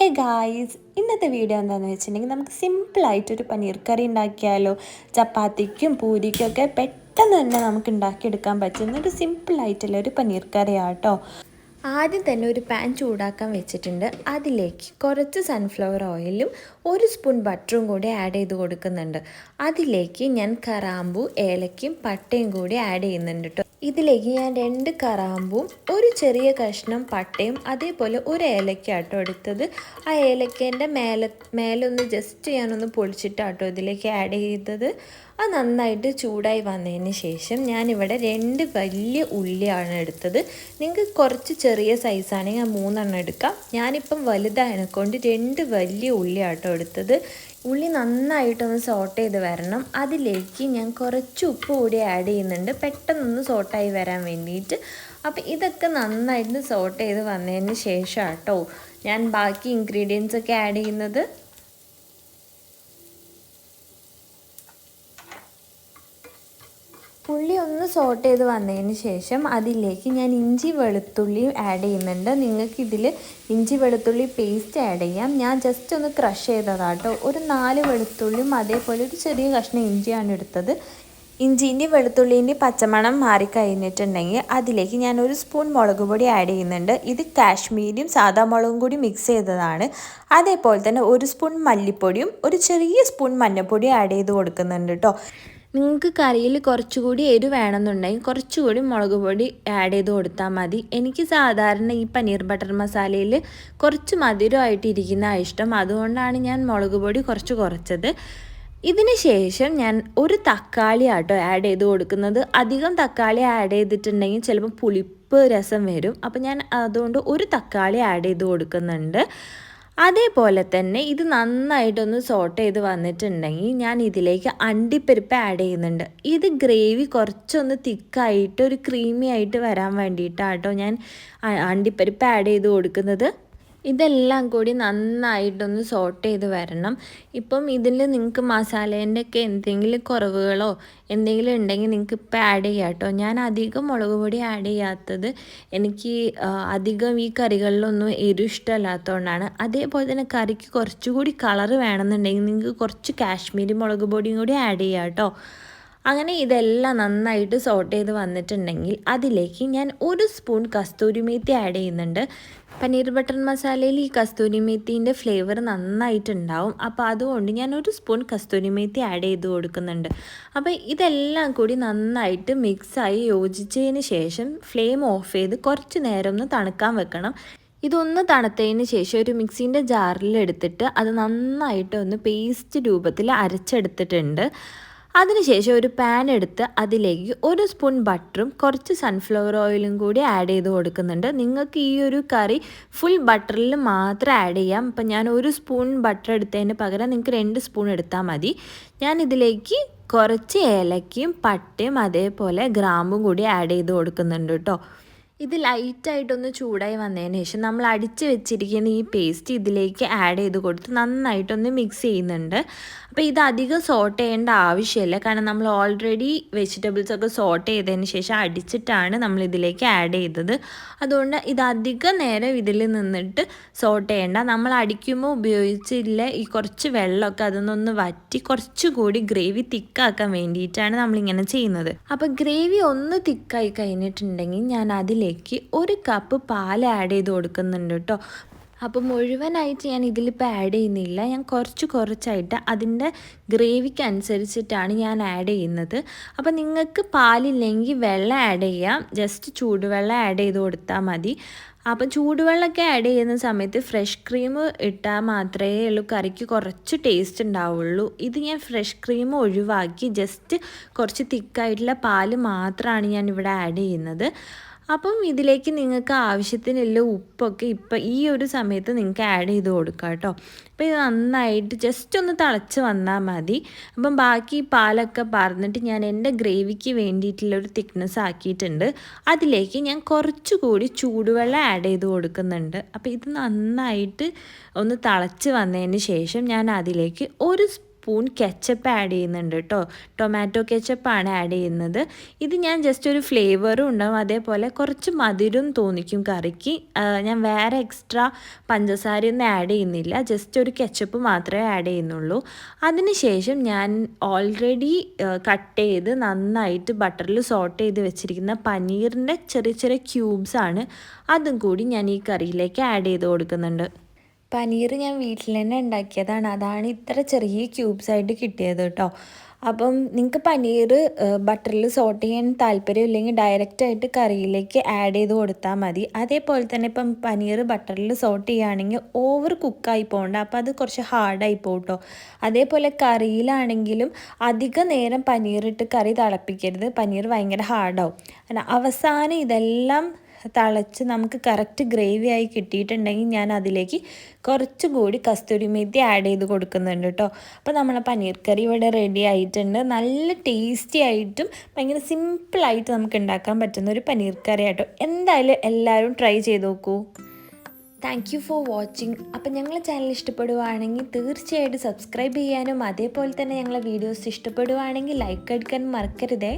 Hey guys, ഇന്നത്തെ video എന്താണെന്ന് വെച്ചിട്ടുണ്ടെങ്കിൽ നമുക്ക് സിമ്പിളായിട്ടൊരു പനീർ കറി ഉണ്ടാക്കിയാലോ. ചപ്പാത്തിക്കും പൂരിക്കൊക്കെ പെട്ടെന്ന് തന്നെ നമുക്ക് ഉണ്ടാക്കിയെടുക്കാൻ പറ്റുന്ന ഒരു സിമ്പിളായിട്ടുള്ള ഒരു പനീർ കറിയാട്ടോ. ആദ്യം തന്നെ ഒരു പാൻ ചൂടാക്കാൻ വെച്ചിട്ടുണ്ട്. അതിലേക്ക് കുറച്ച് സൺഫ്ലവർ ഓയിലും ഒരു സ്പൂൺ ബട്ടറും കൂടി ആഡ് ചെയ്ത് കൊടുക്കുന്നുണ്ട്. അതിലേക്ക് ഞാൻ കറാമ്പൂ, ഏലക്കയും പട്ടയും കൂടി ആഡ് ചെയ്യുന്നുണ്ട് കേട്ടോ. ഇതിലേക്ക് ഞാൻ 2 കറാമ്പും ഒരു ചെറിയ കഷ്ണം പട്ടയും അതേപോലെ ഒരു ഏലക്കാട്ടോ എടുത്തത്. ആ ഏലക്കേൻ്റെ മേലൊന്ന് ജസ്റ്റ് ഞാനൊന്ന് പൊളിച്ചിട്ടാട്ടോ ഇതിലേക്ക് ആഡ് ചെയ്തത്. അത് നന്നായിട്ട് ചൂടായി വന്നതിന് ശേഷം ഞാനിവിടെ 2 വലിയ ഉള്ളിയാണ് എടുത്തത്. നിങ്ങൾക്ക് കുറച്ച് ചെറിയ സൈസാണെങ്കിൽ 3 എണ്ണം എടുക്കാം. ഞാനിപ്പം വലുതായതിനെക്കൊണ്ട് 2 വലിയ ഉള്ളിയാട്ടോ എടുത്തത്. ഉള്ളി നന്നായിട്ടൊന്ന് സോട്ട് ചെയ്ത് വരണം. അതിലേക്ക് ഞാൻ കുറച്ച് ഉപ്പ് കൂടി ആഡ് ചെയ്യുന്നുണ്ട്, പെട്ടെന്നൊന്ന് സോട്ടായി വരാൻ വേണ്ടിയിട്ട്. അപ്പോൾ ഇതൊക്കെ നന്നായിട്ട് സോട്ട് ചെയ്ത് വന്നതിന് ശേഷം കേട്ടോ ഞാൻ ബാക്കി ഇൻഗ്രീഡിയൻസ് ഒക്കെ ആഡ് ചെയ്യുന്നത്. ഉള്ളി ഒന്ന് സോട്ട് ചെയ്ത് വന്നതിന് ശേഷം അതിലേക്ക് ഞാൻ ഇഞ്ചി വെളുത്തുള്ളിയും ആഡ് ചെയ്യുന്നുണ്ട്. നിങ്ങൾക്ക് ഇതിൽ ഇഞ്ചി വെളുത്തുള്ളി പേസ്റ്റ് ആഡ് ചെയ്യാം. ഞാൻ ജസ്റ്റ് ഒന്ന് ക്രഷ് ചെയ്തതാട്ടോ. ഒരു 4 വെളുത്തുള്ളിയും അതേപോലെ ഒരു ചെറിയ കഷ്ണം ഇഞ്ചിയാണ് എടുത്തത്. ഇഞ്ചിൻ്റെയും വെളുത്തുള്ളീൻ്റെയും പച്ചമണം മാറിക്കഴിഞ്ഞിട്ടുണ്ടെങ്കിൽ അതിലേക്ക് ഞാൻ 1 സ്പൂൺ മുളക് പൊടി ആഡ് ചെയ്യുന്നുണ്ട്. ഇത് കാശ്മീരിയും സാദാ മുളകും കൂടി മിക്സ് ചെയ്തതാണ്. അതേപോലെ തന്നെ 1 സ്പൂൺ മല്ലിപ്പൊടിയും ഒരു ചെറിയ സ്പൂൺ മഞ്ഞൾപ്പൊടിയും ആഡ് ചെയ്ത് കൊടുക്കുന്നുണ്ട് കേട്ടോ. നിങ്ങൾക്ക് കറിയിൽ കുറച്ചുകൂടി എരിവ് വേണമെന്നുണ്ടെങ്കിൽ കുറച്ചുകൂടി മുളക് പൊടി ആഡ് ചെയ്ത് കൊടുത്താൽ മതി. എനിക്ക് സാധാരണ ഈ പനീർ ബട്ടർ മസാലയിൽ കുറച്ച് മധുരമായിട്ടിരിക്കുന്ന ഇഷ്ടം, അതുകൊണ്ടാണ് ഞാൻ മുളക് പൊടി കുറച്ചത്. ഇതിന് ശേഷം ഞാൻ ഒരു തക്കാളി ആട്ടോ ആഡ് ചെയ്ത് കൊടുക്കുന്നത്. അധികം തക്കാളി ആഡ് ചെയ്തിട്ടുണ്ടെങ്കിൽ ചിലപ്പോൾ പുളിപ്പ് രസം വരും. അപ്പോൾ ഞാൻ അതുകൊണ്ട് ഒരു തക്കാളി ആഡ് ചെയ്ത് കൊടുക്കുന്നുണ്ട്. അതേപോലെ തന്നെ ഇത് നന്നായിട്ടൊന്ന് സോട്ട് ചെയ്ത് വന്നിട്ടുണ്ടെങ്കിൽ ഞാൻ ഇതിലേക്ക് അണ്ടിപ്പരിപ്പ് ആഡ് ചെയ്യുന്നുണ്ട്. ഇത് ഗ്രേവി കുറച്ചൊന്ന് തിക്കായിട്ട് ഒരു ക്രീമി ആയിട്ട് വരാൻ വേണ്ടിയിട്ടാട്ടോ ഞാൻ അണ്ടിപ്പരിപ്പ് ആഡ് ചെയ്ത് കൊടുക്കുന്നത്. ഇതെല്ലാം കൂടി നന്നായിട്ടൊന്ന് സോട്ട് ചെയ്ത് വരണം. ഇപ്പം ഇതിൽ നിങ്ങൾക്ക് മസാലേൻ്റെ ഒക്കെ എന്തെങ്കിലും കുറവുകളോ എന്തെങ്കിലും ഉണ്ടെങ്കിൽ നിങ്ങൾക്ക് ഇപ്പം ആഡ് ചെയ്യാം കേട്ടോ. ഞാൻ അധികം മുളക് പൊടി ആഡ് ചെയ്യാത്തത് എനിക്ക് അധികം ഈ കറികളിലൊന്നും എരിവ് ഇഷ്ടമല്ലാത്തതുകൊണ്ടാണ്. അതേപോലെ തന്നെ കറിക്ക് കുറച്ചുകൂടി കളറ് വേണമെന്നുണ്ടെങ്കിൽ നിങ്ങൾക്ക് കുറച്ച് കാശ്മീരി മുളക് പൊടിയും കൂടി ആഡ് ചെയ്യാം കേട്ടോ. അങ്ങനെ ഇതെല്ലാം നന്നായിട്ട് സോട്ട് ചെയ്ത് വന്നിട്ടുണ്ടെങ്കിൽ അതിലേക്ക് ഞാൻ 1 സ്പൂൺ കസ്തൂരി മേത്തി ആഡ് ചെയ്യുന്നുണ്ട്. പനീർ ബട്ടർ മസാലയിൽ ഈ കസ്തൂരി മേത്തീൻ്റെ ഫ്ലേവർ നന്നായിട്ടുണ്ടാവും. അപ്പോൾ അതുകൊണ്ട് ഞാൻ 1 സ്പൂൺ കസ്തൂരി മേത്തി ആഡ് ചെയ്ത് കൊടുക്കുന്നുണ്ട്. അപ്പോൾ ഇതെല്ലാം കൂടി നന്നായിട്ട് മിക്സായി യോജിച്ചതിന് ശേഷം ഫ്ലെയിം ഓഫ് ചെയ്ത് കുറച്ച് നേരം ഒന്ന് തണുക്കാൻ വെക്കണം. ഇതൊന്ന് തണുത്തതിന് ശേഷം ഒരു മിക്സീൻ്റെ ജാറിലെടുത്തിട്ട് അത് നന്നായിട്ട് ഒന്ന് പേസ്റ്റ് രൂപത്തിൽ അരച്ചെടുത്തിട്ടുണ്ട്. അതിനുശേഷം ഒരു പാൻ എടുത്ത് അതിലേക്ക് 1 സ്പൂൺ ബട്ടറും കുറച്ച് സൺഫ്ലവർ ഓയിലും കൂടി ആഡ് ചെയ്ത് കൊടുക്കുന്നുണ്ട്. നിങ്ങൾക്ക് ഈ ഒരു കറി ഫുൾ ബട്ടറിൽ മാത്രം ആഡ് ചെയ്യാം. അപ്പം ഞാൻ 1 സ്പൂൺ ബട്ടർ എടുത്തതിന് പകരം നിങ്ങൾക്ക് 2 സ്പൂൺ എടുത്താൽ മതി. ഞാൻ ഇതിലേക്ക് കുറച്ച് ഏലക്കയും പട്ടയും അതേപോലെ ഗ്രാമ്പും കൂടി ആഡ് ചെയ്ത് കൊടുക്കുന്നുണ്ട് കേട്ടോ. ഇത് ലൈറ്റായിട്ടൊന്ന് ചൂടായി വന്നതിന് ശേഷം നമ്മൾ അടിച്ച് വെച്ചിരിക്കുന്ന ഈ പേസ്റ്റ് ഇതിലേക്ക് ആഡ് ചെയ്ത് കൊടുത്ത് നന്നായിട്ടൊന്ന് മിക്സ് ചെയ്യുന്നുണ്ട്. അപ്പോൾ ഇത് അധികം സോട്ട് ചെയ്യേണ്ട ആവശ്യമില്ല, കാരണം നമ്മൾ ഓൾറെഡി വെജിറ്റബിൾസൊക്കെ സോട്ട് ചെയ്തതിന് ശേഷം അടിച്ചിട്ടാണ് നമ്മൾ ഇതിലേക്ക് ആഡ് ചെയ്തത്. അതുകൊണ്ട് ഇത് അധികം നേരം ഇതിൽ നിന്നിട്ട് സോട്ട് ചെയ്യേണ്ട. നമ്മൾ അടിക്കുമ്പോൾ ഉപയോഗിച്ചില്ല ഈ കുറച്ച് വെള്ളമൊക്കെ അതൊന്നൊന്ന് വറ്റി കുറച്ചുകൂടി ഗ്രേവി തിക്കാക്കാൻ വേണ്ടിയിട്ടാണ് നമ്മളിങ്ങനെ ചെയ്യുന്നത്. അപ്പോൾ ഗ്രേവി ഒന്ന് തിക്കായി കഴിഞ്ഞിട്ടുണ്ടെങ്കിൽ ഞാൻ അതിലേക്ക് 1 കപ്പ് പാൽ ആഡ് ചെയ്ത് കൊടുക്കുന്നുണ്ട് കേട്ടോ. അപ്പോൾ മുഴുവനായിട്ട് ഞാൻ ഇതിലിപ്പോൾ ആഡ് ചെയ്യുന്നില്ല, ഞാൻ കുറച്ചായിട്ട് അതിൻ്റെ ഗ്രേവിക്ക് അനുസരിച്ചിട്ടാണ് ഞാൻ ആഡ് ചെയ്യുന്നത്. അപ്പോൾ നിങ്ങൾക്ക് പാലില്ലെങ്കിൽ വെള്ളം ആഡ് ചെയ്യാം, ജസ്റ്റ് ചൂടുവെള്ളം ആഡ് ചെയ്ത് കൊടുത്താൽ മതി. അപ്പം ചൂടുവെള്ളമൊക്കെ ആഡ് ചെയ്യുന്ന സമയത്ത് ഫ്രഷ് ക്രീം ഇട്ടാൽ മാത്രമേ ഉള്ളൂ കറിക്ക് കുറച്ച് ടേസ്റ്റ് ഉണ്ടാവുള്ളൂ. ഇത് ഞാൻ ഫ്രഷ് ക്രീം ഒഴിവാക്കി ജസ്റ്റ് കുറച്ച് തിക്കായിട്ടുള്ള പാല് മാത്രമാണ് ഞാൻ ഇവിടെ ആഡ് ചെയ്യുന്നത്. അപ്പം ഇതിലേക്ക് നിങ്ങൾക്ക് ആവശ്യത്തിനുള്ള ഉപ്പൊക്കെ ഇപ്പം ഈ ഒരു സമയത്ത് നിങ്ങൾക്ക് ആഡ് ചെയ്ത് കൊടുക്കാം കേട്ടോ. അപ്പോൾ ഇത് നന്നായിട്ട് ജസ്റ്റ് ഒന്ന് തിളച്ച് വന്നാൽ മതി. അപ്പം ബാക്കി പാലൊക്കെ പറഞ്ഞിട്ട് ഞാൻ എൻ്റെ ഗ്രേവിക്ക് വേണ്ടിയിട്ടുള്ളൊരു തിക്നെസ് ആക്കിയിട്ടുണ്ട്. അതിലേക്ക് ഞാൻ കുറച്ചുകൂടി ചൂടുവെള്ളം ആഡ് ചെയ്ത് കൊടുക്കുന്നുണ്ട്. അപ്പോൾ ഇത് നന്നായിട്ട് ഒന്ന് തിളച്ച് വന്നതിന് ശേഷം ഞാൻ അതിലേക്ക് 1 സ്പൂൺ കെച്ചപ്പ് ആഡ് ചെയ്യുന്നുണ്ട് കേട്ടോ. ടൊമാറ്റോ കെച്ചപ്പാണ് ആഡ് ചെയ്യുന്നത്. ഇത് ഞാൻ ജസ്റ്റ് ഒരു ഫ്ലേവറും ഉണ്ടാവും, അതേപോലെ കുറച്ച് മധുരം തോന്നിക്കും കറിക്ക്. ഞാൻ വേറെ എക്സ്ട്രാ പഞ്ചസാരയൊന്നും ആഡ് ചെയ്യുന്നില്ല, ജസ്റ്റ് ഒരു കെച്ചപ്പ് മാത്രമേ ആഡ് ചെയ്യുന്നുള്ളൂ. അതിനുശേഷം ഞാൻ ഓൾറെഡി കട്ട് ചെയ്ത് നന്നായിട്ട് ബട്ടറിൽ സോട്ട് ചെയ്ത് വെച്ചിരിക്കുന്ന പനീറിൻ്റെ ചെറിയ ചെറിയ ക്യൂബ്സാണ്, അതും കൂടി ഞാൻ ഈ കറിയിലേക്ക് ആഡ് ചെയ്ത് കൊടുക്കുന്നുണ്ട്. പനീർ ഞാൻ വീട്ടിൽ തന്നെ ഉണ്ടാക്കിയതാണ്, അതാണ് ഇത്ര ചെറിയ ക്യൂബ്സായിട്ട് കിട്ടിയത് കേട്ടോ. അപ്പം നിങ്ങൾക്ക് പനീർ ബട്ടറിൽ സോട്ട് ചെയ്യാൻ താല്പര്യമില്ലെങ്കിൽ ഡയറക്റ്റായിട്ട് കറിയിലേക്ക് ആഡ് ചെയ്ത് കൊടുത്താൽ മതി. അതേപോലെ തന്നെ ഇപ്പം പനീർ ബട്ടറിൽ സോട്ട് ചെയ്യുകയാണെങ്കിൽ ഓവർ കുക്കായി പോകണ്ട, അപ്പോൾ അത് കുറച്ച് ഹാർഡായി പോകും കേട്ടോ. അതേപോലെ കറിയിലാണെങ്കിലും അധിക നേരം പനീറിട്ട് കറി തിളപ്പിക്കരുത്, പനീർ ഭയങ്കര ഹാർഡാവും. അവസാനം ഇതെല്ലാം തിളച്ച് നമുക്ക് കറക്റ്റ് ഗ്രേവി ആയി കിട്ടിയിട്ടുണ്ടെങ്കിൽ ഞാൻ അതിലേക്ക് കുറച്ചുകൂടി കസ്തൂരി മേത്തി ആഡ് ചെയ്ത് കൊടുക്കുന്നുണ്ട് കേട്ടോ. അപ്പോൾ നമ്മളെ പനീർ കറി ഇവിടെ റെഡി ആയിട്ടുണ്ട്. നല്ല ടേസ്റ്റി ആയിട്ടും ഭയങ്കര സിമ്പിളായിട്ട് നമുക്ക് ഉണ്ടാക്കാൻ പറ്റുന്ന ഒരു പനീർ കറി ആട്ടോ. എന്തായാലും എല്ലാവരും ട്രൈ ചെയ്ത് നോക്കൂ. Thank you for watching. അപ്പം ഞങ്ങളെ ചാനൽ ഇഷ്ടപ്പെടുവാണെങ്കിൽ തീർച്ചയായിട്ടും സബ്സ്ക്രൈബ് ചെയ്യാനും അതേപോലെ തന്നെ ഞങ്ങളെ വീഡിയോസ് ഇഷ്ടപ്പെടുവാണെങ്കിൽ ലൈക്ക് അടിക്കാനും മറക്കരുതേ.